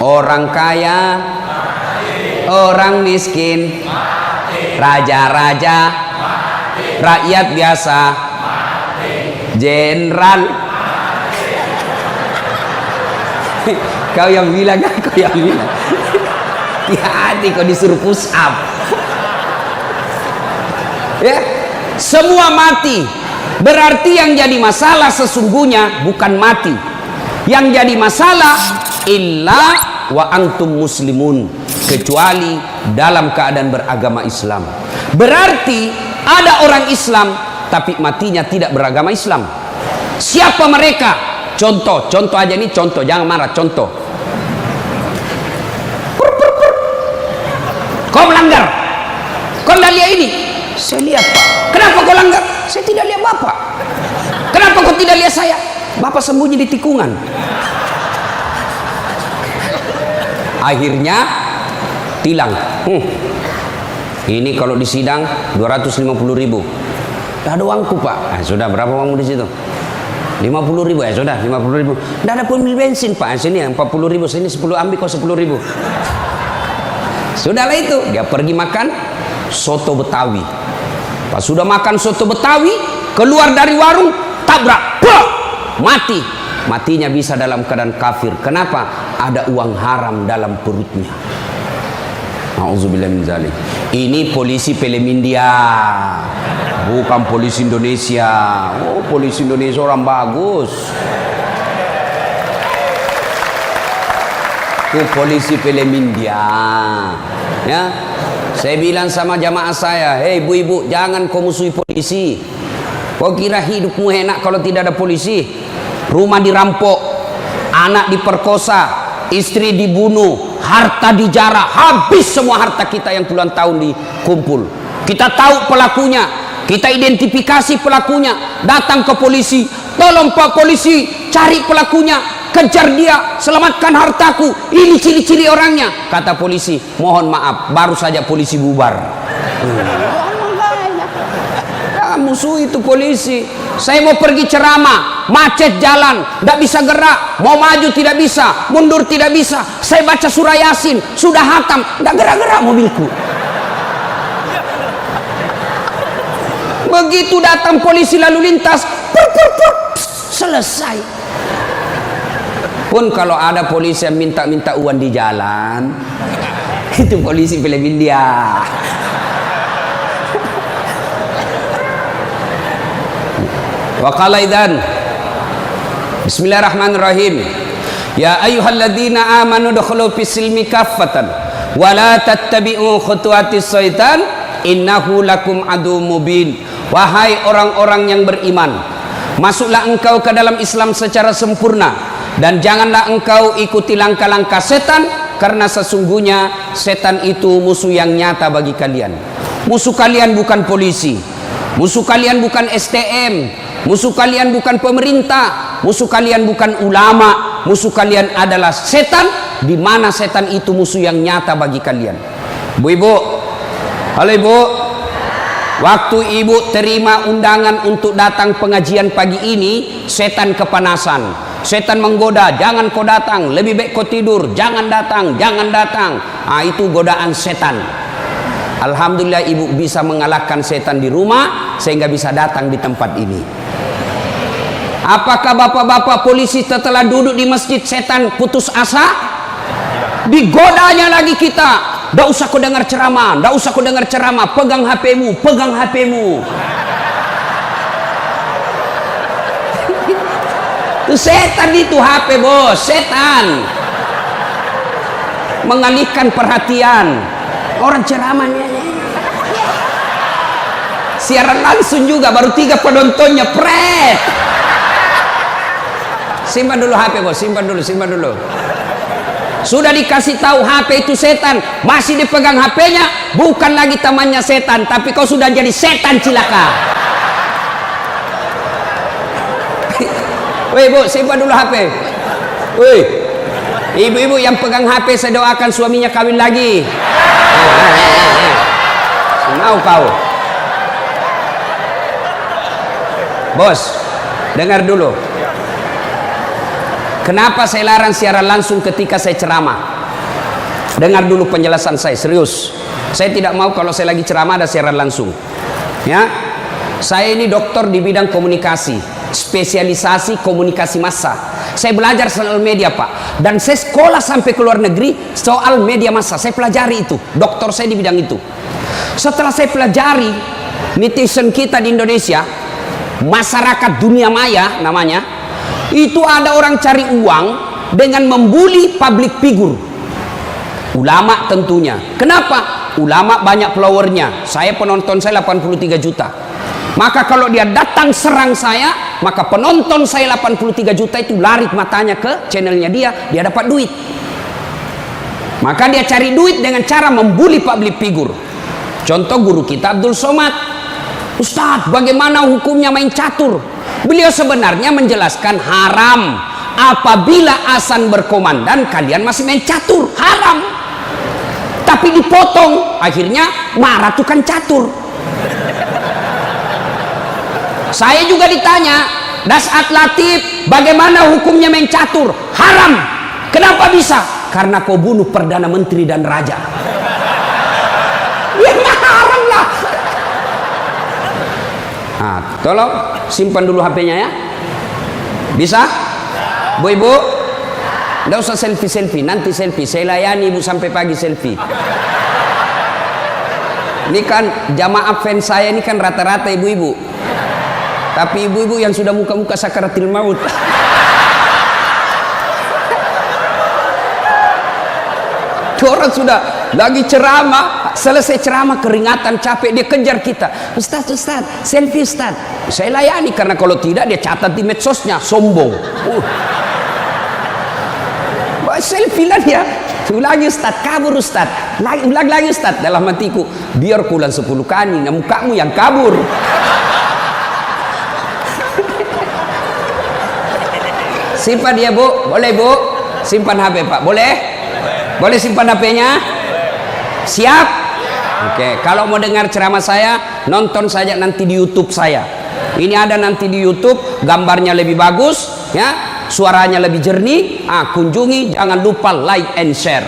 Orang kaya, orang miskin, raja-raja, rakyat biasa, jenderal. Kau yang bilang kan, kau yang bilang. Hati-hati kau disuruh push up. Ya, semua mati. Berarti yang jadi masalah sesungguhnya bukan mati. Yang jadi masalah illa wa antum muslimun, kecuali dalam keadaan beragama Islam. Berarti ada orang Islam tapi matinya tidak beragama Islam. Siapa mereka? Contoh aja ini, contoh, jangan marah, contoh. Kau melanggar, kau tidak lihat ini. Saya lihat, Pak. Kenapa kau langgar? Saya tidak lihat Bapak. Kenapa kau tidak lihat saya? Bapak sembunyi di tikungan. Akhirnya tilang. Ini kalau di sidang 250.000. Tidak ada uangku, Pak. Sudah, berapa uangmu di situ? 50.000. Ya sudah, 50.000. Tidak ada pembeli bensin, Pak. Sini 40.000. Sini 10, ambil kau 10.000. Sudahlah itu. Dia pergi makan soto Betawi. Pas sudah makan soto Betawi, keluar dari warung, tabrak, mati. Matinya bisa dalam keadaan kafir. Kenapa? Ada uang haram dalam perutnya. Nauzubillah min dzalik. Ini polisi film India, bukan polisi Indonesia. Oh, polisi Indonesia orang bagus. Itu polisi film India. Ya, saya bilang sama jamaah saya, hei ibu-ibu, jangan kau musuhi polisi. Kau kira hidupmu enak kalau tidak ada polisi? Rumah dirampok, anak diperkosa, istri dibunuh, harta dijarah, habis semua harta kita yang puluhan tahun dikumpul. Kita tahu pelakunya, kita identifikasi pelakunya, datang ke polisi, tolong Pak polisi, cari pelakunya, kejar dia, selamatkan hartaku, ini ciri-ciri orangnya. Kata polisi, mohon maaf, baru saja polisi bubar. Musuh itu polisi. Saya mau pergi ceramah, macet jalan, tidak bisa gerak, mau maju tidak bisa, mundur tidak bisa. Saya baca surah Yasin, sudah hatam, tidak gerak-gerak mobilku. Begitu datang polisi lalu lintas, selesai. Pun kalau ada polisi yang minta-minta uang di jalan, itu polisi film India. Wa qala idzan Bismillahirrahmanirrahim. Ya ayyuhalladzina amanu dukhulu fis silmi kaffatan wa la tattabi'u khutuwatis syaitan innahu lakum adu mubin. Wahai orang-orang yang beriman, masuklah engkau ke dalam Islam secara sempurna dan janganlah engkau ikuti langkah-langkah setan, karena sesungguhnya setan itu musuh yang nyata bagi kalian. Musuh kalian bukan polisi, musuh kalian bukan STM, musuh kalian bukan pemerintah, musuh kalian bukan ulama, musuh kalian adalah setan, di mana setan itu musuh yang nyata bagi kalian. Bu-ibu, halo ibu, waktu ibu terima undangan untuk datang pengajian pagi ini, setan kepanasan, setan menggoda, jangan kau datang, lebih baik kau tidur, jangan datang, jangan datang. Itu godaan setan. Alhamdulillah ibu bisa mengalahkan setan di rumah sehingga bisa datang di tempat ini. Apakah bapak-bapak polisi setelah duduk di masjid setan putus asa? Digodanya lagi kita. Tidak usah kau dengar ceramah, tidak usah kau dengar ceramah, pegang HP-mu, pegang HP-mu. Itu setan itu HP bos, setan. Mengalihkan perhatian. Orang ceramahnya. Siaran langsung juga, baru 3 penontonnya, pret. Simpan dulu HP bos, simpan dulu. Sudah dikasih tahu HP itu setan, masih dipegang HP-nya, bukan lagi temannya setan, tapi kau sudah jadi setan cilaka. Woi bu, simpan dulu HP. Woi, ibu-ibu yang pegang HP, saya doakan suaminya kawin lagi. Mau kau? Bos, dengar dulu. Kenapa saya larang siaran langsung ketika saya ceramah? Dengar dulu penjelasan saya, serius. Saya tidak mau kalau saya lagi ceramah ada siaran langsung. Ya, saya ini dokter di bidang komunikasi, spesialisasi komunikasi massa. Saya belajar soal media, Pak, dan saya sekolah sampai ke luar negeri soal media massa. Saya pelajari itu, dokter saya di bidang itu. Setelah saya pelajari, netizen kita di Indonesia, masyarakat dunia maya namanya, itu ada orang cari uang dengan membuli public figure. Ulama tentunya. Kenapa? Ulama banyak followernya. Saya penonton saya 83 juta. Maka kalau dia datang serang saya, maka penonton saya 83 juta itu lari matanya ke channelnya dia dapat duit. Maka dia cari duit dengan cara membuli public figure. Contoh guru kita Abdul Somad. Ustadz, bagaimana hukumnya main catur? Beliau sebenarnya menjelaskan haram apabila azan berkomandan kalian masih main catur, haram. Tapi dipotong, akhirnya marah tukang catur. Saya juga ditanya, Dasat Latif, bagaimana hukumnya main catur? Haram. Kenapa bisa? Karena kau bunuh Perdana Menteri dan Raja. Ya haram lah. Nah, tolong simpan dulu HP-nya ya. Bisa? Bu Ibu? Nggak usah selfie-selfie, nanti selfie. Saya layani Ibu sampai pagi selfie. Ini kan jamaah fans saya ini kan rata-rata ibu-ibu. Tapi ibu-ibu yang sudah muka-muka sakaratil maut. Orang sudah lagi ceramah, selesai ceramah keringatan, capek, dia kejar kita. Ustaz, selfie Ustaz. Saya layani, karena kalau tidak dia catat di medsosnya, sombong. Selfie lah dia. Ulangi Ustaz, kabur Ustaz. Ulang lagi Ustaz. Dalam hatiku, biar kulan 10 kali, mukamu yang kabur. Simpan dia Bu, boleh Bu? Simpan HP Pak, boleh? Boleh simpan HP-nya? Siap? Oke, kalau mau dengar ceramah saya, nonton saja nanti di YouTube saya. Ini ada nanti di YouTube, gambarnya lebih bagus, ya. Suaranya lebih jernih. Kunjungi, jangan lupa like and share.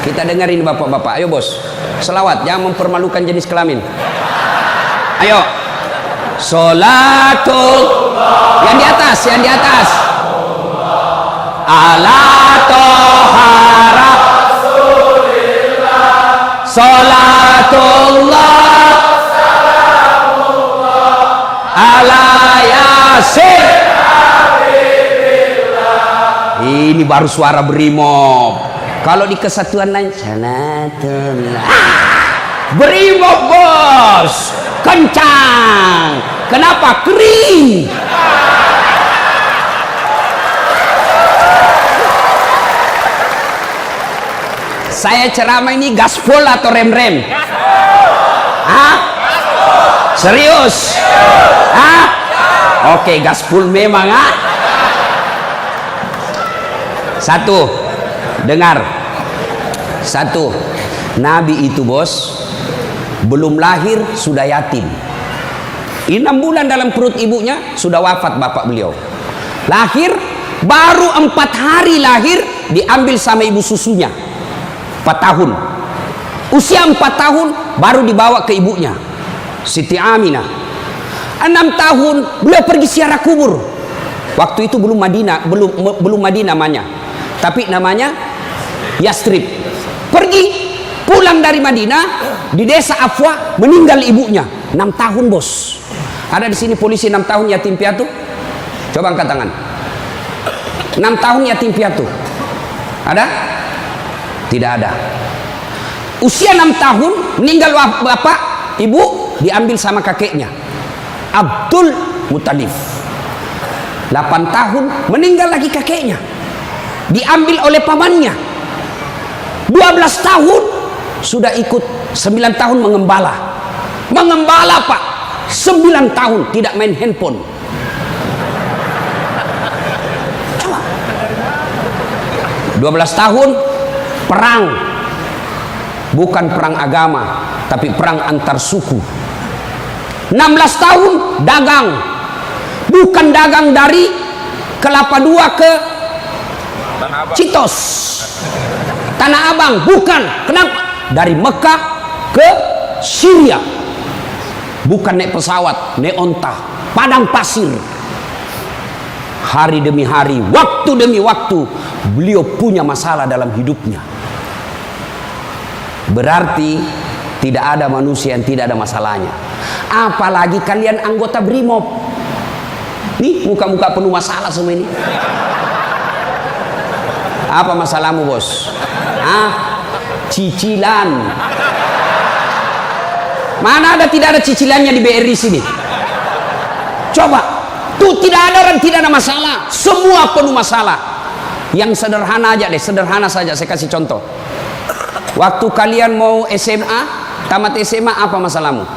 Kita dengerin bapak-bapak. Ayo bos, selawat, jangan mempermalukan jenis kelamin. Ayo. Sholatul, yang di atas, yang di atas. Ala tohara Sholatullah ala yasin. Ini baru suara brimob. Kalau di kesatuan lain Sholatullah, brimob bos, kencang. Kenapa? Kering. Saya ceramah ini gaspol atau rem-rem? Hah? Serius? Hah? Oke, gaspol memang. Satu, dengar. Satu, Nabi itu bos, belum lahir sudah yatim. 6 bulan dalam perut ibunya sudah wafat bapak beliau. Lahir, baru 4 hari lahir diambil sama ibu susunya. 4 tahun. Usia 4 tahun baru dibawa ke ibunya, Siti Aminah. 6 tahun beliau pergi ziarah kubur. Waktu itu belum Madinah, belum Madinah namanya, tapi namanya Yastrib. Pergi pulang dari Madinah, di desa Afwa meninggal ibunya. 6 tahun bos. Ada di sini polisi 6 tahun yatim piatu? Coba angkat tangan. 6 tahun yatim piatu. Ada? Tidak ada. Usia 6 tahun meninggal bapak, ibu diambil sama kakeknya Abdul Muttalib. 8 tahun meninggal lagi kakeknya, diambil oleh pamannya. 12 tahun sudah ikut, 9 tahun mengembala. Mengembala Pak, 9 tahun tidak main handphone. Coba. 12 tahun perang, bukan perang agama, tapi perang antar suku. 16 tahun dagang. Bukan dagang dari Kelapa II ke Citos, Tanah Abang, bukan. Kenapa? Dari Mekah ke Syria. Bukan naik pesawat, naik onta, padang pasir. Hari demi hari, waktu demi waktu, beliau punya masalah dalam hidupnya. Berarti tidak ada manusia yang tidak ada masalahnya. Apalagi kalian anggota BRIMOB. Nih muka-muka penuh masalah semua ini. Apa masalahmu, bos? Cicilan. Mana ada tidak ada cicilannya di BRI sini? Coba, tuh tidak ada orang tidak ada masalah. Semua penuh masalah. Yang sederhana aja deh, sederhana saja saya kasih contoh. Waktu kalian mau SMA, tamat SMA, apa masalahmu?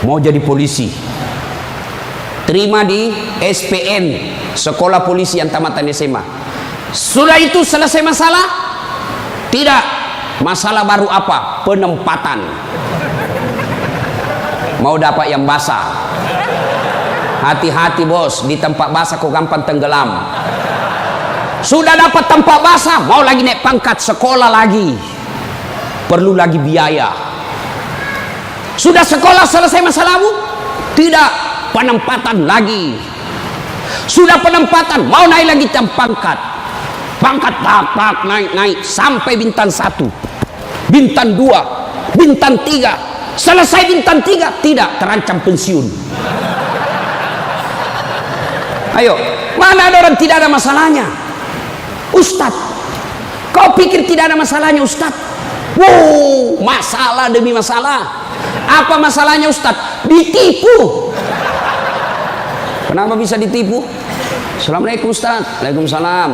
Mau jadi polisi. Terima di SPN, sekolah polisi yang tamatan SMA. Sudah itu selesai masalah? Tidak. Masalah baru apa? Penempatan. Mau dapat yang basah. Hati-hati bos, di tempat basah kok gampang tenggelam. Sudah dapat tempat basah, mau lagi naik pangkat, sekolah lagi. Perlu lagi biaya. Sudah sekolah selesai masalahmu? Tidak. Penempatan lagi. Sudah penempatan, mau naik lagi pangkat. Pangkat tak naik sampai bintang 1, bintang 2, bintang 3. Selesai bintang 3, tidak, terancam pensiun. Ayo, mana ada orang tidak ada masalahnya? Ustadz, kau pikir tidak ada masalahnya Ustadz? Wow, masalah demi masalah. Apa masalahnya Ustadz? Ditipu. Kenapa bisa ditipu? Assalamualaikum Ustaz. Waalaikumsalam.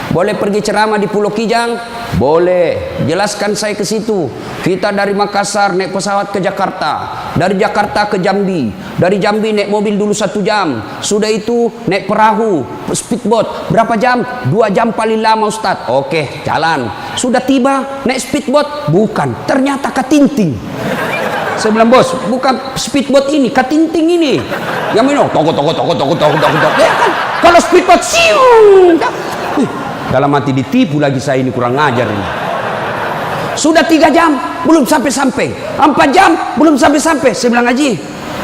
Boleh pergi ceramah di Pulau Kijang? Boleh. Jelaskan saya ke situ. Kita dari Makassar naik pesawat ke Jakarta, dari Jakarta ke Jambi, dari Jambi naik mobil dulu 1 jam. Sudah itu naik perahu, speedboat. Berapa jam? 2 jam paling lama Ustaz. Oke, jalan. Sudah tiba naik speedboat? Bukan. Ternyata katinting. Saya bilang, bos, bukan speedboat ini, katinting ini. Yang minum, toko. Ya kan? Kalau speedboat, siung. Dalam hati ditipu lagi saya ini, kurang ngajar ini. Sudah 3 jam, belum sampai-sampai. 4 jam, belum sampai-sampai. Saya bilang, Haji,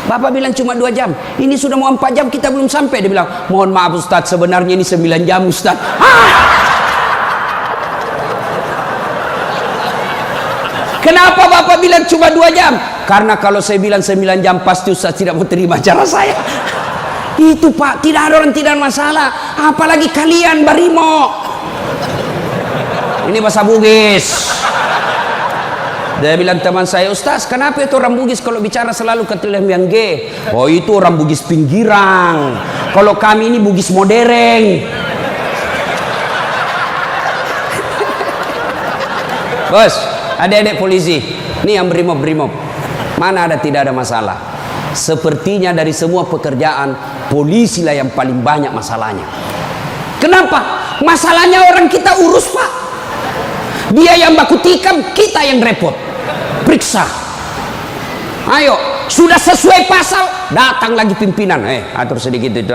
Bapak bilang cuma 2 jam. Ini sudah mau 4 jam, kita belum sampai. Dia bilang, mohon maaf Ustaz, sebenarnya ini 9 jam Ustaz. Kenapa Bapak bilang cuma 2 jam? Karena kalau saya bilang 9 jam pasti Ustaz tidak mau terima cara saya. Itu Pak, tidak ada orang tidak masalah. Apalagi kalian Barimo. Ini bahasa Bugis. Dia bilang teman saya, Ustaz, kenapa itu orang Bugis kalau bicara selalu ke yang G? Oh itu orang Bugis pinggiran. Kalau kami ini Bugis modern. Bos, adik-adik polisi, ini yang brimob. Mana ada tidak ada masalah? Sepertinya dari semua pekerjaan, polisi lah yang paling banyak masalahnya. Kenapa? Masalahnya orang kita urus Pak. Dia yang baku tikam, kita yang repot. Periksa. Ayo, sudah sesuai pasal, datang lagi pimpinan. Atur sedikit itu.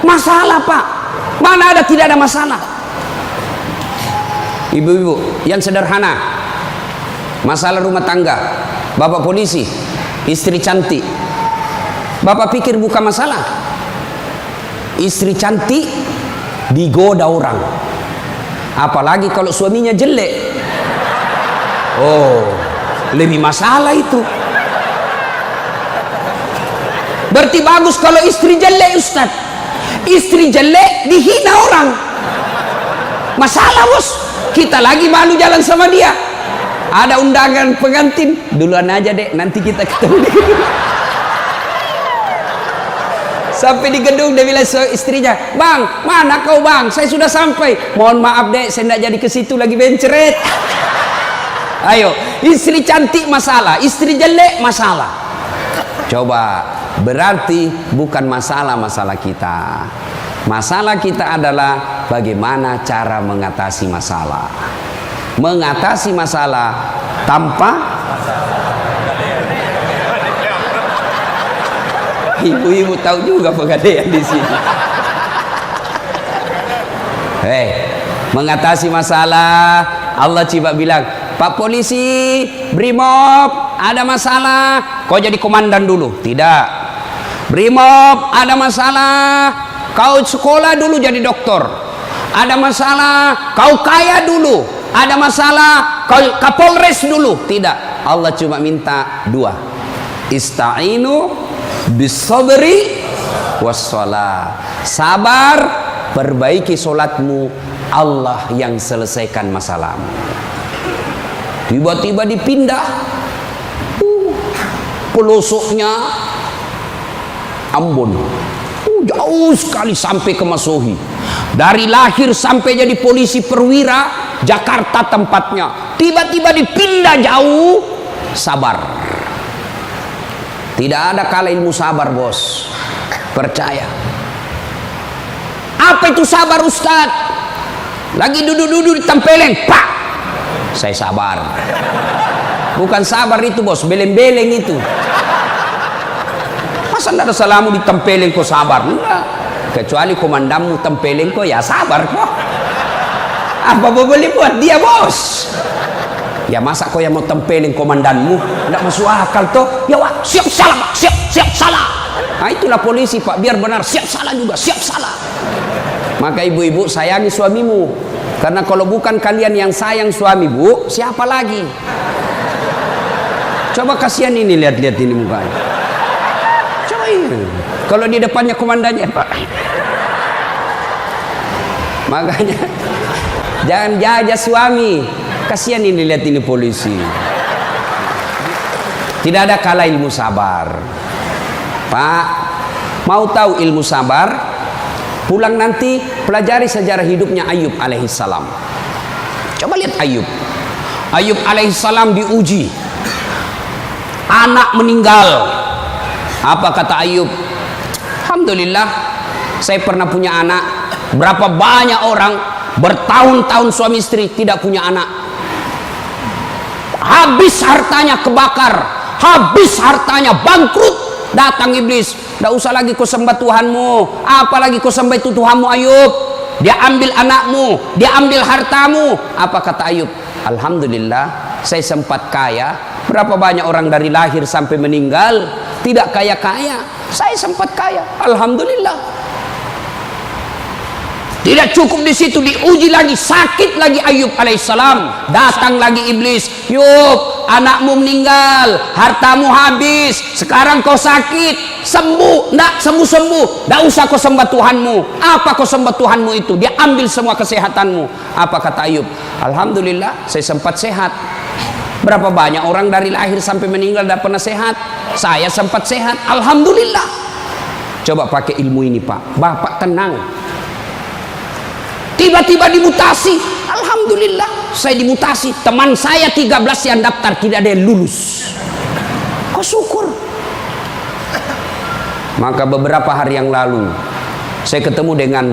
Masalah Pak. Mana ada tidak ada masalah? Ibu-ibu, yang sederhana. Masalah rumah tangga. Bapak polisi, istri cantik. Bapak pikir bukan masalah. Istri cantik digoda orang. Apalagi kalau suaminya jelek. Oh, lebih masalah itu. Berarti bagus kalau istri jelek Ustaz. Istri jelek dihina orang. Masalah bos. Kita lagi malu jalan sama dia. Ada undangan pengantin, duluan aja dek, nanti kita ketemu di gedung. Sampai di gedung dia bilang istrinya, Bang, mana kau Bang? Saya sudah sampai. Mohon maaf dek, saya tidak jadi ke situ lagi benceret. Ayo, istri cantik masalah, istri jelek masalah. Coba, berarti bukan masalah kita. Masalah kita adalah bagaimana cara mengatasi masalah. Mengatasi masalah tanpa Ibu-ibu tahu juga pegadaian di sini. Hei, mengatasi masalah, Allah coba bilang, Pak polisi, Brimob, ada masalah, kau jadi komandan dulu. Tidak. Brimob, ada masalah, kau sekolah dulu jadi doktor. Ada masalah, kau kaya dulu. Ada masalah, kau Kapolres dulu. Tidak. Allah cuma minta dua. Ista'inu bisabri wassalah. Sabar, perbaiki solatmu, Allah yang selesaikan masalahmu. Tiba-tiba dipindah pelosoknya Ambon, jauh sekali sampai ke Masohi. Dari lahir sampai jadi polisi perwira, Jakarta tempatnya. Tiba-tiba dipindah jauh. Sabar. Tidak ada kala ilmu sabar, bos. Percaya. Apa itu sabar, Ustaz? Lagi duduk-duduk ditempeleng, pak. Saya sabar. Bukan sabar itu, bos, beleng-beleng itu. Masa tidak ada salamu ditempeleng kok sabar? Enggak. Kecuali komandanmu tempeleng kok, ya sabar kok. Apa boleh buat dia, bos? Ya masa kau yang mau tempeleng komandanmu? Tidak masuk akal toh. Ya wah, siap salah, pak. Siap salah. Nah itulah polisi, pak. Biar benar, siap salah juga, siap salah. Maka ibu-ibu sayangi suamimu. Karena kalau bukan kalian yang sayang suami, bu, siapa lagi? Coba kasihan ini, lihat-lihat ini mukanya. Coba ini. Kalau di depannya komandannya, pak. Makanya jangan jajah suami. Kasihan ini, lihat ini polisi. Tidak ada kala ilmu sabar. Pak, mau tahu ilmu sabar? Pulang nanti pelajari sejarah hidupnya Ayub alaihissalam. Coba lihat Ayub. Ayub alaihissalam diuji. Anak meninggal. Apa kata Ayub? Alhamdulillah, saya pernah punya anak. Berapa banyak orang bertahun-tahun suami istri tidak punya anak. Habis hartanya kebakar, habis hartanya bangkrut. Datang iblis, tidak usah lagi kau sembah Tuhanmu, apalagi kau sembah itu Tuhanmu Ayub. Dia ambil anakmu, dia ambil hartamu. Apa kata Ayub? Alhamdulillah, saya sempat kaya. Berapa banyak orang dari lahir sampai meninggal tidak kaya-kaya, saya sempat kaya. Alhamdulillah. Tidak cukup di situ, diuji lagi, sakit lagi Ayub alaihissalam. Datang lagi iblis, Yub, anakmu meninggal, hartamu habis, sekarang kau sakit, sembuh, ndak sembuh-sembuh, ndak usah kau sembah Tuhanmu. Apa kau sembah Tuhanmu itu? Dia ambil semua kesehatanmu. Apa kata Ayub? Alhamdulillah, saya sempat sehat. Berapa banyak orang dari lahir sampai meninggal tidak pernah sehat? Saya sempat sehat, alhamdulillah. Coba pakai ilmu ini, Pak. Bapak tenang. Tiba-tiba dimutasi, alhamdulillah saya dimutasi. Teman saya 13 yang daftar tidak ada yang lulus. Kau syukur. Maka beberapa hari yang lalu saya ketemu dengan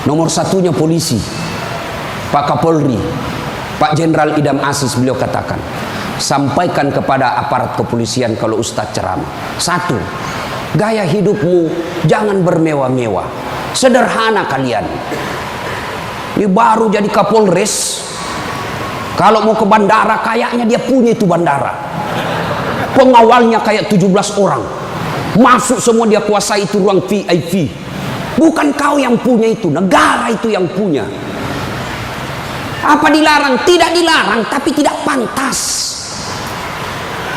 nomor satunya polisi, Pak Kapolri, Pak Jenderal Idam Aziz. Beliau katakan, sampaikan kepada aparat kepolisian kalau Ustadz ceramah. Satu, gaya hidupmu jangan bermewah-mewah. Sederhana kalian. Ini baru jadi Kapolres. Kalau mau ke bandara, kayaknya dia punya itu bandara. Pengawalnya kayak 17 orang. Masuk semua, dia kuasai itu ruang VIP. Bukan kau yang punya itu, negara itu yang punya. Apa dilarang? Tidak dilarang, tapi tidak pantas.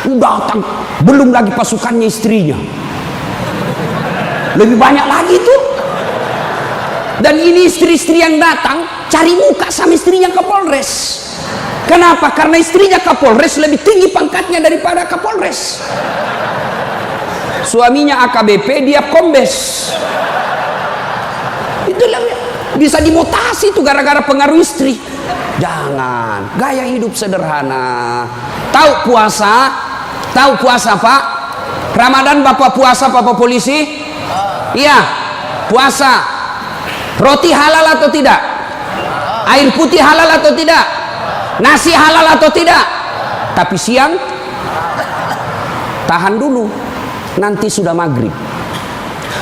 Datang, belum lagi pasukannya istrinya. Lebih banyak lagi tuh. Dan ini istri-istri yang datang cari muka sama istrinya Kapolres. Kenapa? Karena istrinya Kapolres lebih tinggi pangkatnya daripada Kapolres. Suaminya AKBP, dia kombes. Itulah bisa dimutasi itu gara-gara pengaruh istri. Jangan, gaya hidup sederhana. Tahu puasa? Tahu puasa, Pak? Ramadan Bapak puasa, Bapak polisi? Iya, puasa. Roti halal atau tidak? Air putih halal atau tidak? Nasi halal atau tidak? Tapi siang tahan dulu. nanti sudah maghrib.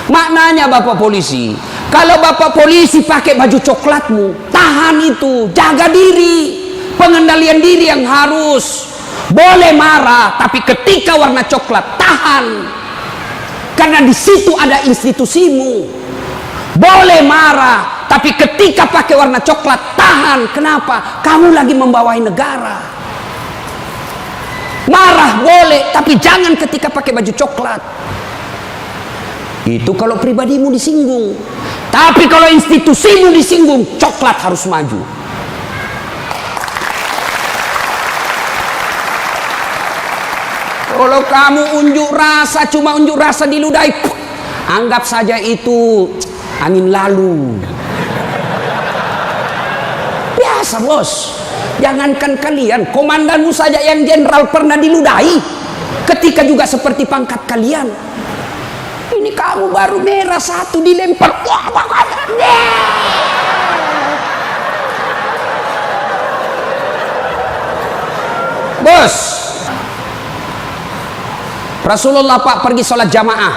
Maknanya Bapak polisi, kalau Bapak polisi pakai baju coklatmu, tahan itu, jaga diri, pengendalian diri yang harus. Boleh marah, tapi ketika warna coklat, tahan, karena di situ ada institusimu. Boleh marah, tapi ketika pakai warna coklat, tahan. Kenapa? Kamu lagi membawai negara. Marah boleh, tapi jangan ketika pakai baju coklat. Itu kalau pribadimu disinggung. Tapi kalau institusimu disinggung, coklat harus maju. Kalau kamu unjuk rasa, cuma unjuk rasa diludahi, anggap saja itu angin lalu. Biasa bos. Jangankan kalian, komandanmu saja yang jenderal pernah diludahi. Ketika juga seperti pangkat kalian. Ini kamu baru merah satu dilempar. Bos, Rasulullah Pak pergi sholat jamaah,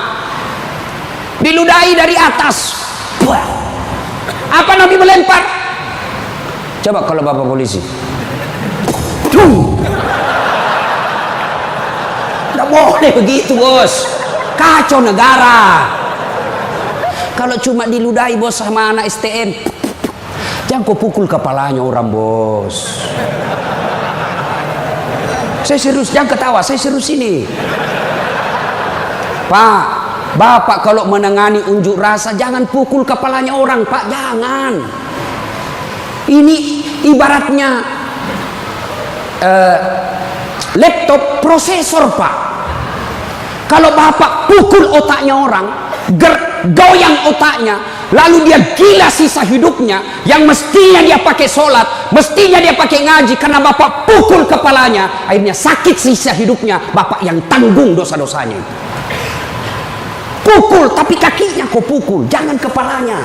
diludahi dari atas. Apa Nabi melempar? Coba kalau Bapak polisi, tidak boleh begitu bos, kacau negara. Kalau cuma diludahi bos sama anak STM, jangan kau pukul kepalanya orang bos. Saya serius, jangan ketawa, saya serius ini. Pak, Bapak kalau menangani unjuk rasa jangan pukul kepalanya orang Pak, jangan. Ini ibaratnya laptop prosesor Pak. Kalau Bapak pukul otaknya orang, goyang otaknya, lalu dia gila sisa hidupnya, yang mestinya dia pakai sholat, mestinya dia pakai ngaji, karena Bapak pukul kepalanya, akhirnya sakit sisa hidupnya, Bapak yang tanggung dosa-dosanya. Pukul, tapi kakinya kau pukul, jangan kepalanya.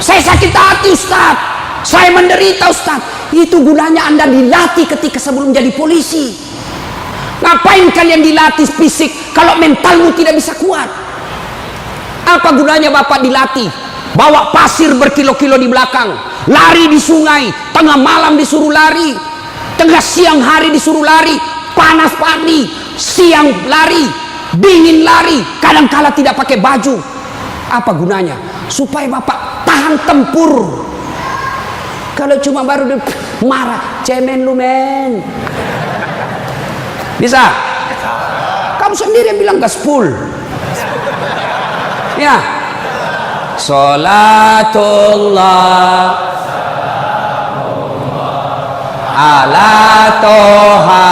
Saya sakit hati Ustaz, saya menderita Ustaz. Itu gunanya Anda dilatih ketika sebelum jadi polisi. Ngapain kalian dilatih fisik kalau mentalmu tidak bisa kuat? Apa gunanya Bapak dilatih? Bawa pasir berkilo-kilo di belakang, lari di sungai, tengah malam disuruh lari, tengah siang hari disuruh lari, panas pagi, siang lari, dingin lari, kadang-kala tidak pakai baju. Apa gunanya? Supaya Bapak tahan tempur. Kalau cuma baru marah, cemen lu men. Bisa? Kamu sendiri yang bilang gaspol. Ya. Salatullah ala toha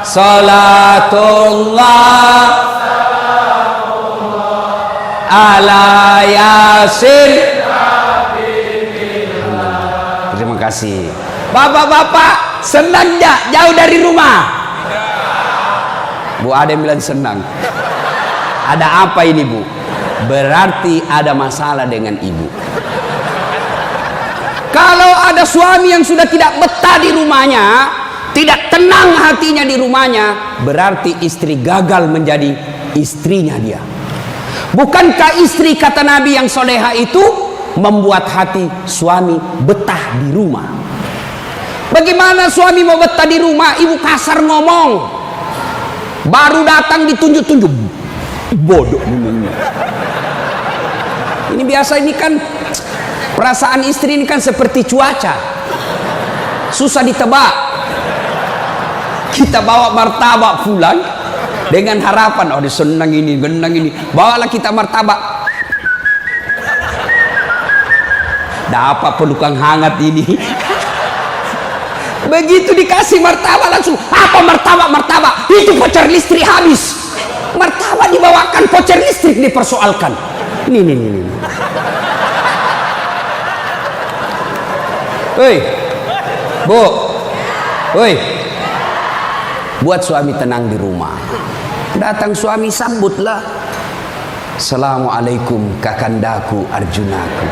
salatullah ala yasin. Terima kasih. Bapak-bapak senang gak jauh dari rumah? Bu Ade bilang senang. Ada apa ini Bu? Berarti ada masalah dengan ibu. Kalau ada suami yang sudah tidak betah di rumahnya, tidak tenang hatinya di rumahnya, berarti istri gagal menjadi istrinya dia. Bukankah istri kata Nabi yang soleha itu membuat hati suami betah di rumah? Bagaimana suami mau betah di rumah? Ibu kasar ngomong, baru datang ditunjuk-tunjuk, bodoh. Ini biasa, ini kan perasaan istri ini kan seperti cuaca, susah ditebak. Kita bawa martabak pulang dengan harapan, oh dia senang ini, genang ini, bawalah kita martabak, dapat pelukan hangat ini. Begitu dikasih martabak langsung, apa martabak? Itu voucher listrik habis. Martabak dibawakan, voucher listrik dipersoalkan. Nih. Hei, Bu, hei, buat suami tenang di rumah. Datang suami sambutlah. Assalamualaikum kakandaku Arjunaku.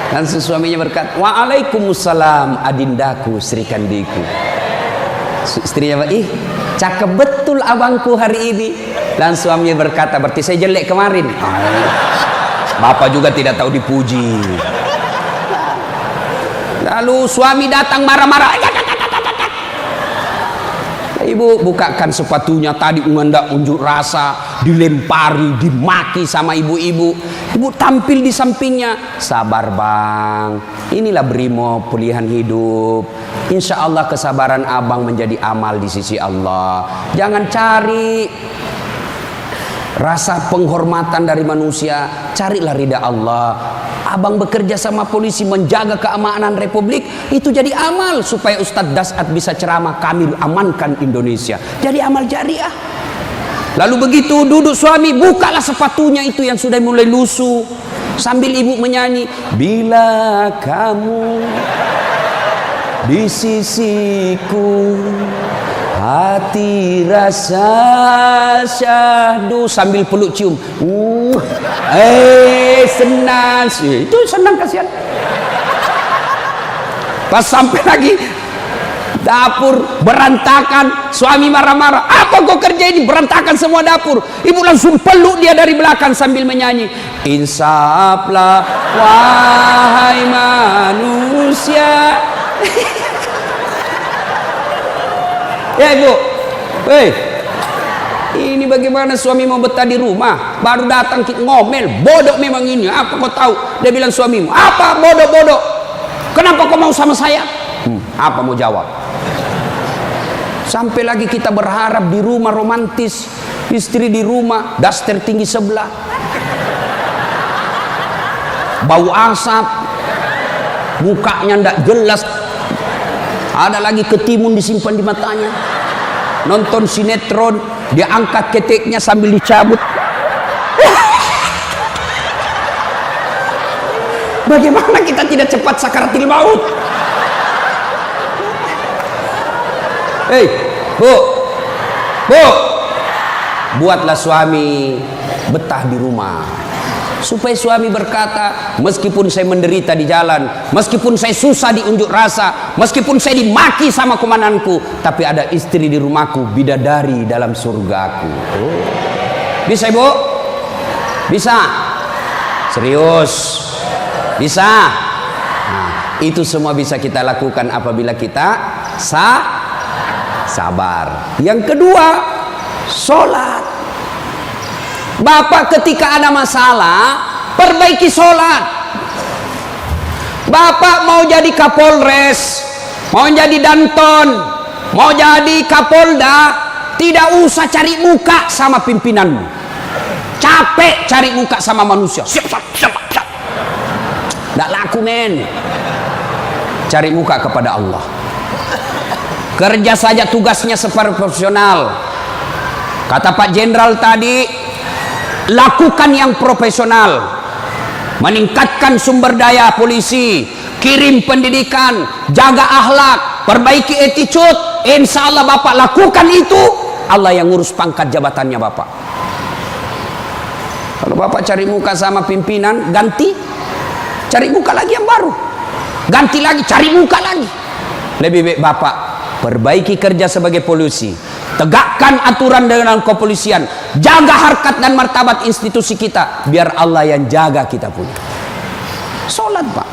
Dan suaminya berkata, waalaikumsalam adindaku Sri Kandiku. Istrinya, ih cakep betul abangku hari ini. Dan suaminya berkata, berarti saya jelek kemarin. Bapak juga tidak tahu dipuji. Lalu suami datang marah-marah. Ibu bukakan sepatunya, tadi hendak unjuk rasa, dilempari, dimaki sama ibu-ibu. Ibu tampil di sampingnya, sabar bang, inilah brimo pilihan hidup. Insya Allah kesabaran abang menjadi amal di sisi Allah. Jangan cari rasa penghormatan dari manusia, carilah ridha Allah. Abang bekerja sama polisi menjaga keamanan Republik, itu jadi amal supaya Ustadz Dasat bisa ceramah, kami amankan Indonesia. Jadi amal jariah. Lalu begitu duduk suami, bukalah sepatunya itu yang sudah mulai lusuh, sambil ibu menyanyi, bila kamu di sisiku, hati rasa syahdu, sambil peluk cium. Senang. Itu senang, kasihan. Pas sampai lagi dapur berantakan, suami marah-marah, apa kau kerja ini, berantakan semua dapur. Ibu langsung peluk dia dari belakang sambil menyanyi, insaflah wahai manusia. Ya ibu, ini bagaimana suami mau betah di rumah, baru datang ngomel, bodoh memang ini, apa kau tahu? Dia bilang suamimu, apa bodoh-bodoh? Kenapa kau mau sama saya? Apa mau jawab? Sampai lagi kita berharap di rumah romantis, istri di rumah daster tinggi sebelah, bau asap, mukanya ndak jelas, ada lagi ketimun disimpan di matanya. Nonton sinetron, dia angkat keteknya sambil dicabut. Bagaimana kita tidak cepat sakaratil maut? Hei, bu, buatlah suami betah di rumah, supaya suami berkata, meskipun saya menderita di jalan, meskipun saya susah di unjuk rasa, meskipun saya dimaki sama komandanku, tapi ada istri di rumahku, bidadari dalam surgaku. Bisa ibu? Bisa? Serius? Bisa? Nah, itu semua bisa kita lakukan apabila kita sabar. Yang kedua, sholat. Bapak ketika ada masalah, perbaiki sholat. Bapak mau jadi Kapolres, mau jadi Danton, mau jadi Kapolda, tidak usah cari muka sama pimpinanmu. Capek cari muka sama manusia. Siap. Tidak laku men. Cari muka kepada Allah. Kerja saja tugasnya seperti profesional. Kata Pak Jenderal tadi, lakukan yang profesional, meningkatkan sumber daya polisi, kirim pendidikan, jaga akhlak, perbaiki attitude. Insya Allah Bapak lakukan itu, Allah yang ngurus pangkat jabatannya Bapak. Kalau Bapak cari muka sama pimpinan, ganti, cari muka lagi yang baru, ganti lagi, cari muka lagi. Lebih baik Bapak perbaiki kerja sebagai polisi, tegakkan aturan dengan kepolisian, jaga harkat dan martabat institusi kita, biar Allah yang jaga kita punya. Sholat Pak.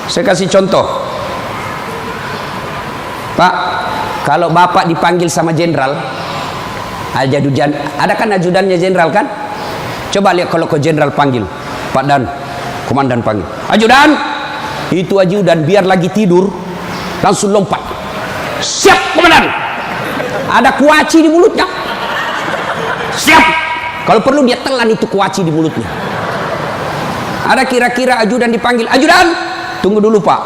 Saya kasih contoh Pak, kalau Bapak dipanggil sama jenderal, ada kan ajudannya jenderal kan? Coba lihat kalau ke jenderal panggil, Pak Dan, komandan panggil, ajudan, itu ajudan biar lagi tidur langsung lompat, siap komandan. Ada kuaci di mulutnya, siap. Kalau perlu dia telan itu kuaci di mulutnya. Ada kira-kira ajudan dipanggil, ajudan, tunggu dulu Pak.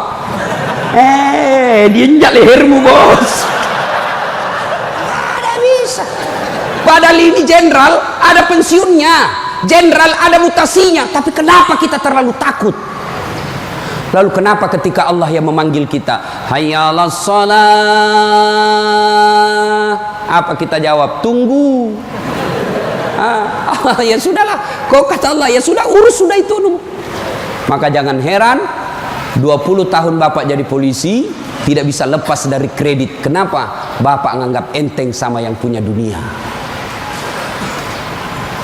Dia injak lehermu bos. Ada bisa. Padahal ini jenderal ada pensiunnya, jenderal ada mutasinya, tapi kenapa kita terlalu takut? Lalu kenapa ketika Allah yang memanggil kita, hayya 'alas shalah, apa kita jawab? Tunggu. Ya sudahlah, kok kata Allah, ya sudah, urus sudah itu. Maka jangan heran 20 tahun Bapak jadi polisi, tidak bisa lepas dari kredit. Kenapa? Bapak nganggap enteng sama yang punya dunia.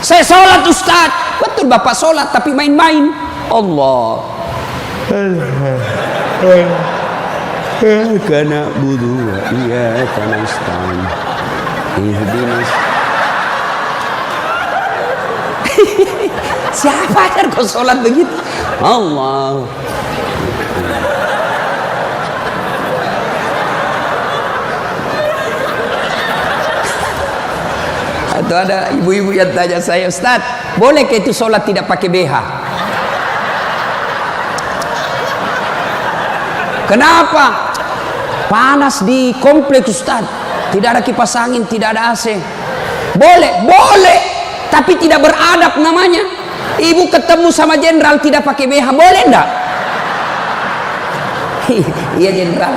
Saya sholat Ustaz. Betul Bapak sholat tapi main-main. Allah. Karena budu, iya karena istan. Ihdinas. Siapa yang kau sholat begitu? Allah. Atau ada ibu-ibu yang tanya saya, Ustaz, boleh ke itu sholat tidak pakai BH? Kenapa? Panas di kompleks Ustaz, tidak ada kipas angin, tidak ada AC. Boleh, boleh, tapi tidak beradab namanya. Ibu ketemu sama jenderal tidak pakai BH, boleh enggak? Iya jenderal.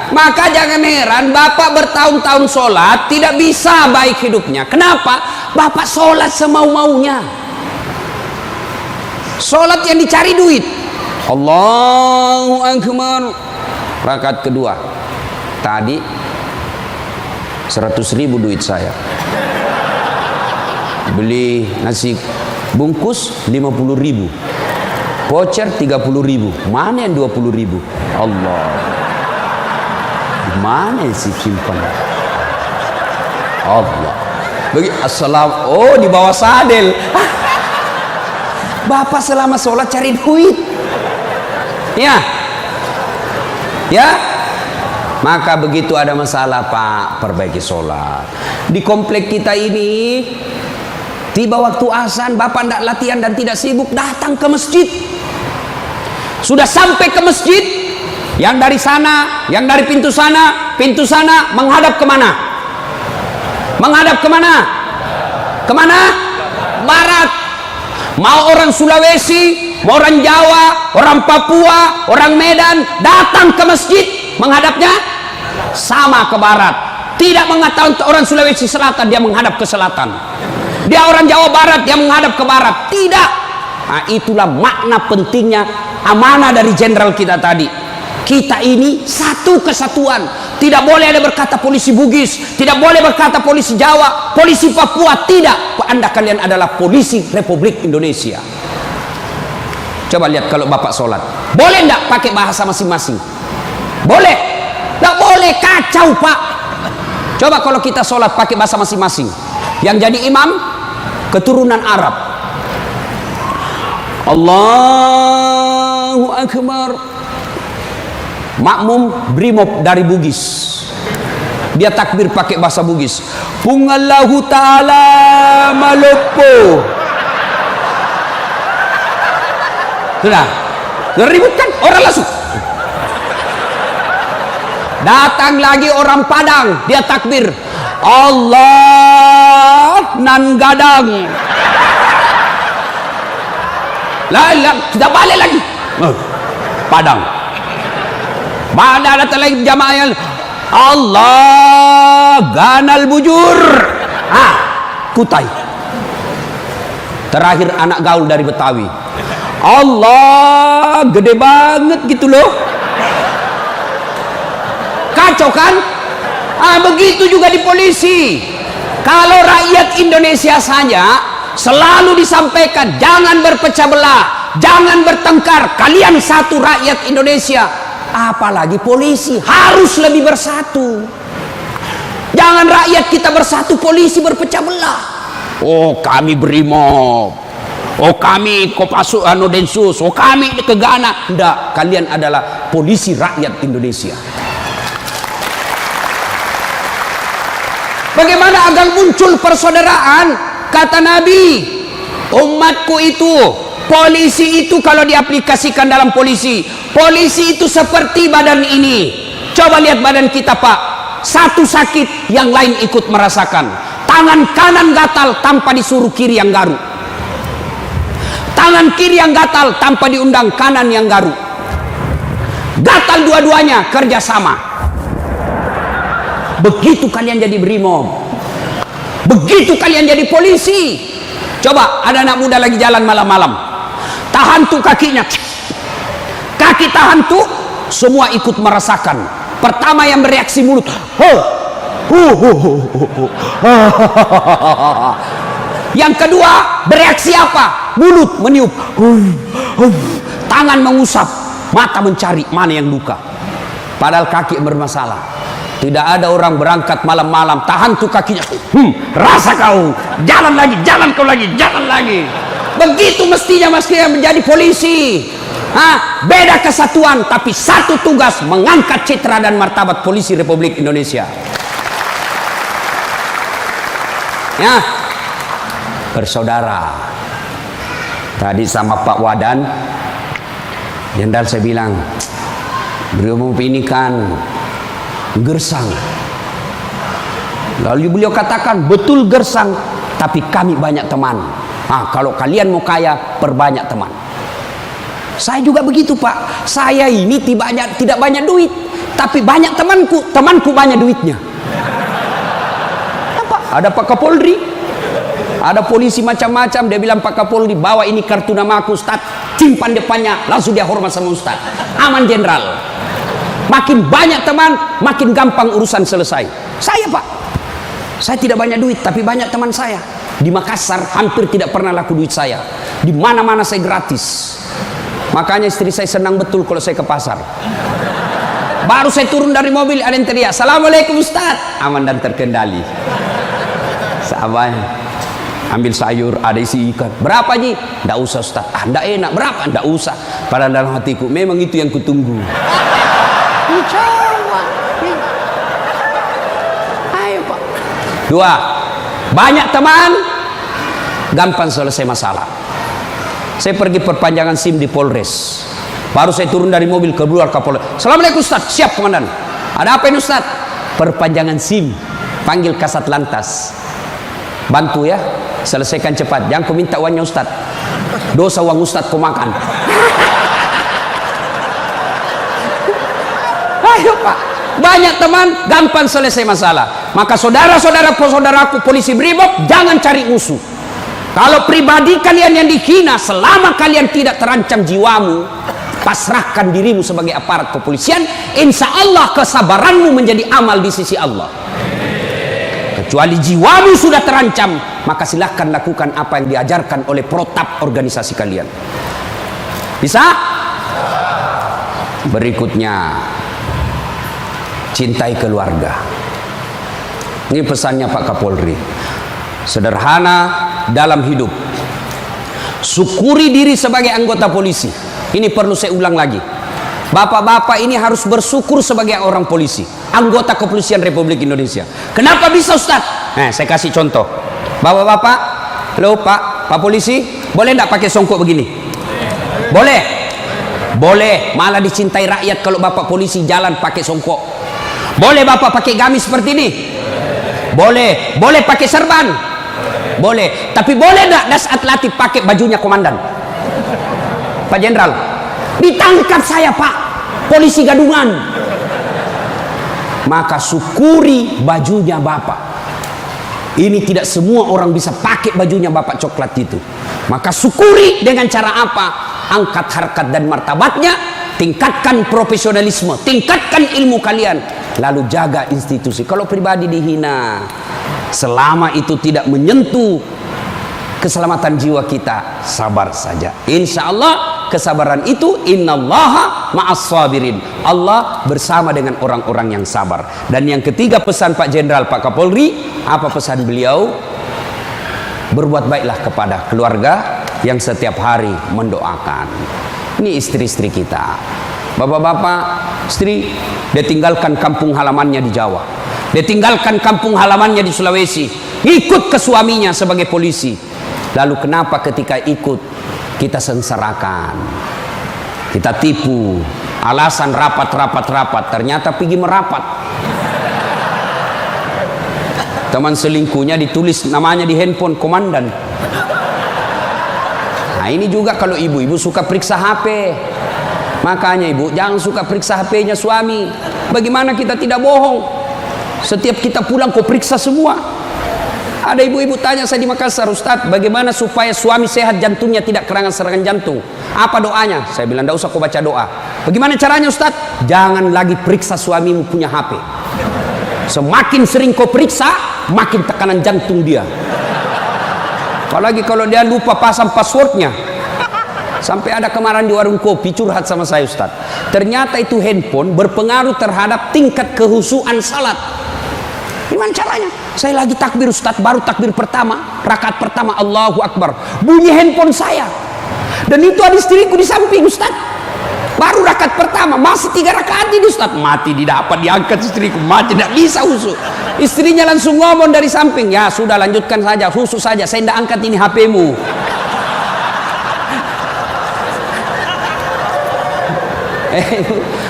Maka jangan heran Bapak bertahun-tahun sholat tidak bisa baik hidupnya. Kenapa? Bapak sholat semau-maunya. Sholat yang dicari duit. Allahu Akbar. Rakaat kedua. Tadi 100.000 duit saya. Beli nasi bungkus 50.000. Voucher 30.000. Mana yang 20.000? Allah. Mana sih simpan? Allah. Bagi assalam. Oh, di bawah sadel. Bapak selama sholat cari duit. Ya. Ya. Maka begitu ada masalah Pak, perbaiki sholat. Di komplek kita ini, tiba waktu azan, Bapak tidak latihan dan tidak sibuk, datang ke masjid. Sudah sampai ke masjid, yang dari sana, yang dari pintu sana menghadap kemana? Menghadap kemana? Kemana? Barat. Mau orang Sulawesi, mau orang Jawa, orang Papua, orang Medan, datang ke masjid, menghadapnya sama ke barat. Tidak mengatakan orang Sulawesi Selatan dia menghadap ke selatan, dia orang Jawa Barat dia menghadap ke barat. Tidak. Nah, itulah makna pentingnya amanah dari jenderal kita tadi. Kita ini satu kesatuan. Tidak boleh ada berkata polisi Bugis, tidak boleh berkata polisi Jawa, polisi Papua. Tidak. Anda kalian adalah polisi Republik Indonesia. Coba lihat kalau Bapak sholat, boleh enggak pakai bahasa masing-masing? Boleh? Enggak boleh, kacau Pak. Coba kalau kita sholat pakai bahasa masing-masing. Yang jadi imam keturunan Arab. Allahu Akbar. Makmum brimob dari Bugis, dia takbir pakai bahasa Bugis. Pungallahu ta'ala malopo. Sudah ribut kan orang langsung. Datang lagi orang Padang, dia takbir Allah nan gadang. Lah kita balik lagi Padang. Mana datang lagi jamaah yang Allah ganal bujur. Kutai. Terakhir anak gaul dari Betawi. Allah gede banget gitu loh. Kacau kan? Begitu juga di polisi. Kalau rakyat Indonesia saja selalu disampaikan jangan berpecah belah, jangan bertengkar, kalian satu rakyat Indonesia. Apalagi polisi harus lebih bersatu. Jangan rakyat kita bersatu, polisi berpecah belah. Oh kami brimob, oh kami Kopassus Densus, oh kami Kegana. Enggak, kalian adalah polisi rakyat Indonesia. Bagaimana agar muncul persaudaraan? Kata Nabi, umatku itu, polisi itu kalau diaplikasikan dalam polisi itu seperti badan ini. Coba lihat badan kita Pak, satu sakit yang lain ikut merasakan. Tangan kanan gatal tanpa disuruh kiri yang garuk, tangan kiri yang gatal tanpa diundang kanan yang garuk. Gatal dua-duanya kerjasama. Begitu kalian jadi brimob, begitu kalian jadi polisi. Coba ada anak muda lagi jalan malam-malam, tahan tuh kakinya, kaki tahan tuh, semua ikut merasakan. Pertama yang bereaksi mulut, yang kedua bereaksi apa? Mulut meniup, tangan mengusap, mata mencari mana yang luka. Padahal kaki bermasalah. Tidak ada orang berangkat malam-malam tahan tuh kakinya, rasa kau, jalan lagi, jalan kau lagi, jalan lagi. Begitu mestinya menjadi polisi. Beda kesatuan tapi satu tugas, mengangkat citra dan martabat polisi Republik Indonesia. Ya, bersaudara. Tadi sama Pak Wadan, Jenderal saya bilang, beliau mengopinikan gersang. Lalu beliau katakan, betul gersang, tapi kami banyak teman. Kalau kalian mau kaya, perbanyak teman. Saya juga begitu, Pak. Saya ini tidak banyak duit, tapi banyak temanku. Temanku banyak duitnya. Apa? Ada Pak Kapolri, ada polisi macam-macam. Dia bilang, Pak Kapolri, bawa ini kartu nama aku, Ustaz. Simpan depannya, langsung dia hormat sama Ustaz. Aman Jenderal. Makin banyak teman, makin gampang urusan selesai. Saya, Pak, saya tidak banyak duit, tapi banyak teman saya. Di Makassar hampir tidak pernah laku duit saya. Di mana-mana saya gratis. Makanya istri saya senang betul kalau saya ke pasar. Baru saya turun dari mobil, ada yang teriak, Assalamualaikum Ustaz. Aman dan terkendali. Sahabat, ambil sayur, ada isi ikan. Berapa Ji? Nggak usah Ustaz. Nggak enak. Berapa? Nggak usah. Padahal dalam hatiku, memang itu yang kutunggu. Ayo Pak. Dua, banyak teman, gampang selesai masalah. Saya pergi perpanjangan SIM di Polres. Baru saya turun dari mobil, keluar Kapolres. Assalamualaikum Ustaz. Siap Komandan. Ada apa ini Ustaz? Perpanjangan SIM. Panggil Kasat Lantas. Bantu ya, selesaikan cepat. Jangan kau minta uangnya Ustaz. Dosa uang Ustaz kau makan. Ayo Pak. Banyak teman, gampang selesai masalah. Maka saudara-saudaraku polisi Brimob, jangan cari musuh. Kalau pribadi kalian yang dihina, selama kalian tidak terancam jiwamu, pasrahkan dirimu sebagai aparat kepolisian, insya Allah kesabaranmu menjadi amal di sisi Allah. Kecuali jiwamu sudah terancam, maka silahkan lakukan apa yang diajarkan oleh protap organisasi kalian. Bisa? Berikutnya, cintai keluarga. Ini pesannya Pak Kapolri. Sederhana dalam hidup. Syukuri diri sebagai anggota polisi. Ini perlu saya ulang lagi. Bapak-bapak ini harus bersyukur sebagai orang polisi, anggota kepolisian Republik Indonesia. Kenapa bisa Ustaz? Saya kasih contoh. Bapak-bapak, halo Pak polisi, boleh enggak pakai songkok begini? Boleh. Boleh, malah dicintai rakyat kalau Bapak polisi jalan pakai songkok. Boleh Bapak pakai gamis seperti ini? Boleh. Boleh pakai serban? Boleh. Tapi boleh enggak Dasat Latif pakai bajunya komandan? Pak Jenderal, ditangkap saya Pak, polisi gadungan. Maka syukuri bajunya Bapak. Ini tidak semua orang bisa pakai bajunya Bapak coklat itu. Maka syukuri dengan cara apa? Angkat harkat dan martabatnya, tingkatkan profesionalisme, tingkatkan ilmu kalian, lalu jaga institusi. Kalau pribadi dihina, selama itu tidak menyentuh keselamatan jiwa kita, sabar saja. Insya Allah kesabaran itu, innallaha ma'as sabirin. Allah bersama dengan orang-orang yang sabar. Dan yang ketiga pesan Pak Jenderal, Pak Kapolri, apa pesan beliau? Berbuat baiklah kepada keluarga yang setiap hari mendoakan. Ini istri-istri kita. Bapak-bapak, istri, dia tinggalkan kampung halamannya di Jawa. Dia tinggalkan kampung halamannya di Sulawesi, ikut ke suaminya sebagai polisi. Lalu kenapa ketika ikut kita sengsarakan, kita tipu, alasan rapat, ternyata pergi merapat. Teman selingkuhnya ditulis namanya di handphone komandan. Nah ini juga kalau ibu-ibu suka periksa HP. Makanya ibu jangan suka periksa HP-nya suami. Bagaimana kita tidak bohong? Setiap kita pulang kau periksa semua. Ada ibu-ibu tanya saya di Makassar, Ustadz, bagaimana supaya suami sehat jantungnya tidak serangan jantung? Apa doanya? Saya bilang, tidak usah kau baca doa. Bagaimana caranya Ustadz? Jangan lagi periksa suamimu punya HP. Semakin sering kau periksa, makin tekanan jantung dia. Apalagi kalau dia lupa pasang passwordnya. Sampai ada kemarin di warung kopi curhat sama saya, Ustadz. Ternyata itu handphone berpengaruh terhadap tingkat kehusuan salat. Gimana caranya? Saya lagi takbir, Ustadz, baru takbir pertama, rakaat pertama, Allahu Akbar, bunyi handphone saya. Dan itu ada istriku di samping, Ustadz. Baru rakaat pertama, masih 3 rakaat ini, Ustadz. Mati didapat, diangkat istriku, mati, tidak bisa husu. Istrinya langsung ngomong dari samping, ya sudah lanjutkan saja, husu saja, saya tidak angkat ini HP-mu.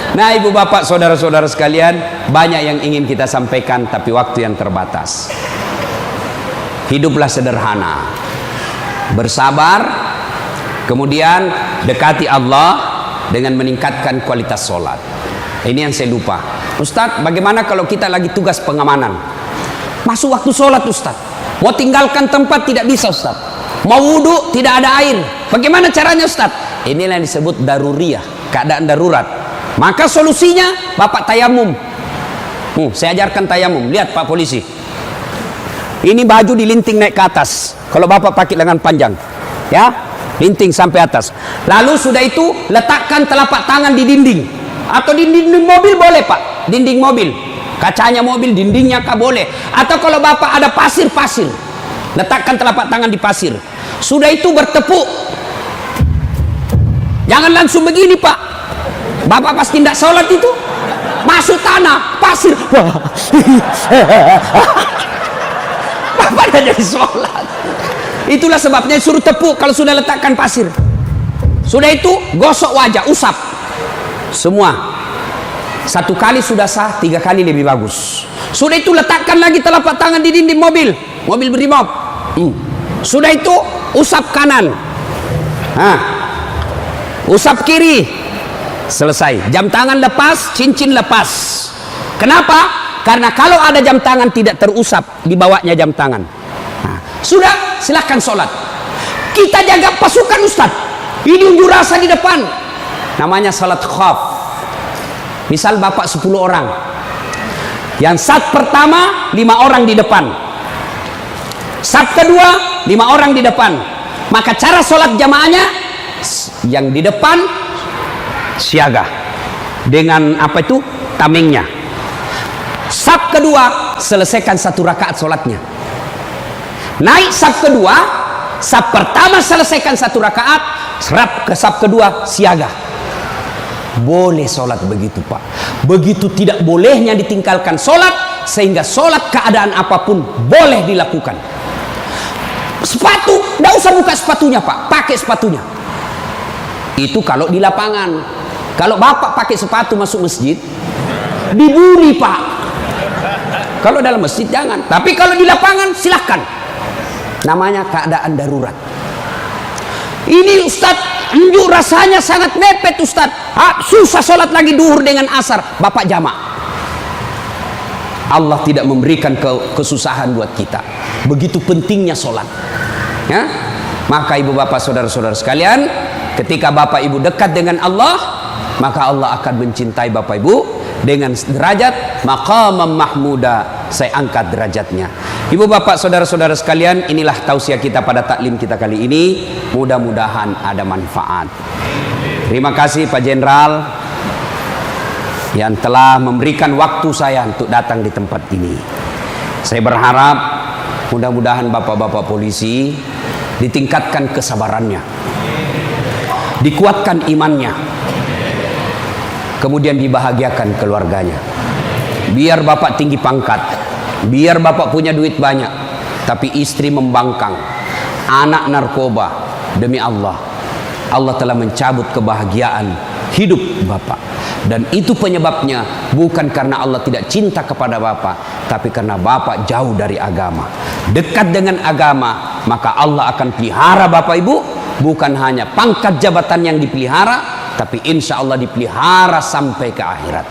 Nah, ibu bapak, saudara-saudara sekalian, banyak yang ingin kita sampaikan, tapi waktu yang terbatas. Hiduplah sederhana, bersabar, kemudian dekati Allah dengan meningkatkan kualitas sholat. Ini yang saya lupa, Ustadz, bagaimana kalau kita lagi tugas pengamanan, masuk waktu sholat, Ustadz, mau tinggalkan tempat tidak bisa, Ustadz, mau wudhu tidak ada air, bagaimana caranya, Ustadz? Inilah yang disebut daruriyah, keadaan darurat. Maka solusinya bapak tayamum. Saya ajarkan tayamum. Lihat Pak Polisi, ini baju dilinting naik ke atas. Kalau bapak pakai lengan panjang, ya, linting sampai atas. Lalu sudah itu letakkan telapak tangan di dinding, atau di dinding mobil boleh Pak, dinding mobil, kacanya mobil, dindingnya kah boleh. Atau kalau bapak ada pasir, letakkan telapak tangan di pasir. Sudah itu bertepuk. Jangan langsung begini Pak. Bapak pasti tidak sholat itu, masuk tanah, pasir, bapak tidak jadi sholat. Itulah sebabnya suruh tepuk kalau sudah letakkan pasir. Sudah itu gosok wajah, usap semua. 1 kali sudah sah, 3 kali lebih bagus. Sudah itu letakkan lagi telapak tangan di dinding mobil berimob. Sudah itu usap kanan, usap kiri. Selesai. Jam tangan lepas, cincin lepas. Kenapa? Karena kalau ada jam tangan tidak terusap di bawahnya jam tangan. Sudah, silahkan sholat. Kita jaga pasukan, Ustaz. Ini unjuk rasa di depan. Namanya salat khaf. Misal bapak 10 orang. Yang sat pertama 5 orang di depan. Sat kedua 5 orang di depan. Maka cara sholat jamaahnya, yang di depan siaga dengan apa itu tamengnya. Saf kedua selesaikan 1 rakaat sholatnya. Naik saf kedua, saf pertama selesaikan 1 rakaat, serap ke saf kedua siaga. Boleh sholat begitu Pak. Begitu tidak bolehnya ditinggalkan sholat, sehingga sholat keadaan apapun boleh dilakukan. Sepatu, tidak usah buka sepatunya Pak, pakai sepatunya. Itu kalau di lapangan. Kalau bapak pakai sepatu masuk masjid, dibully Pak. Kalau dalam masjid jangan. Tapi kalau di lapangan silahkan. Namanya keadaan darurat. Ini Ustadz, unjuk rasanya sangat mepet Ustadz. Susah sholat lagi duhur dengan asar. Bapak jamak. Allah tidak memberikan kesusahan buat kita. Begitu pentingnya sholat. Ya? Maka ibu bapak saudara-saudara sekalian, ketika bapak ibu dekat dengan Allah, maka Allah akan mencintai bapak ibu dengan derajat maqamam mahmuda. Saya angkat derajatnya. Ibu bapak saudara-saudara sekalian, inilah tausiah kita pada taklim kita kali ini. Mudah-mudahan ada manfaat. Terima kasih Pak Jenderal yang telah memberikan waktu saya untuk datang di tempat ini. Saya berharap mudah-mudahan bapak-bapak polisi ditingkatkan kesabarannya, dikuatkan imannya, kemudian dibahagiakan keluarganya. Biar bapak tinggi pangkat, biar bapak punya duit banyak, tapi istri membangkang, anak narkoba, demi Allah, Allah telah mencabut kebahagiaan hidup bapak. Dan itu penyebabnya bukan karena Allah tidak cinta kepada bapak, tapi karena bapak jauh dari agama. Dekat dengan agama, maka Allah akan pelihara bapak ibu. Bukan hanya pangkat jabatan yang dipelihara, tapi insya Allah dipelihara sampai ke akhirat.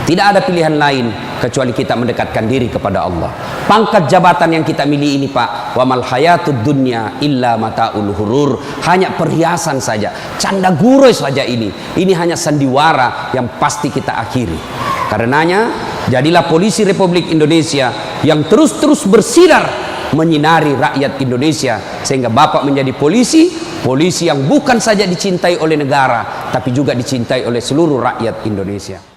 Tidak ada pilihan lain kecuali kita mendekatkan diri kepada Allah. Pangkat jabatan yang kita miliki ini, Pak, wa mal hayatud dunya illa mataul hurur, hanya perhiasan saja, canda gurau saja ini hanya sandiwara yang pasti kita akhiri. Karenanya jadilah polisi Republik Indonesia yang terus bersinar menyinari rakyat Indonesia, sehingga Bapak menjadi polisi yang bukan saja dicintai oleh negara tapi juga dicintai oleh seluruh rakyat Indonesia.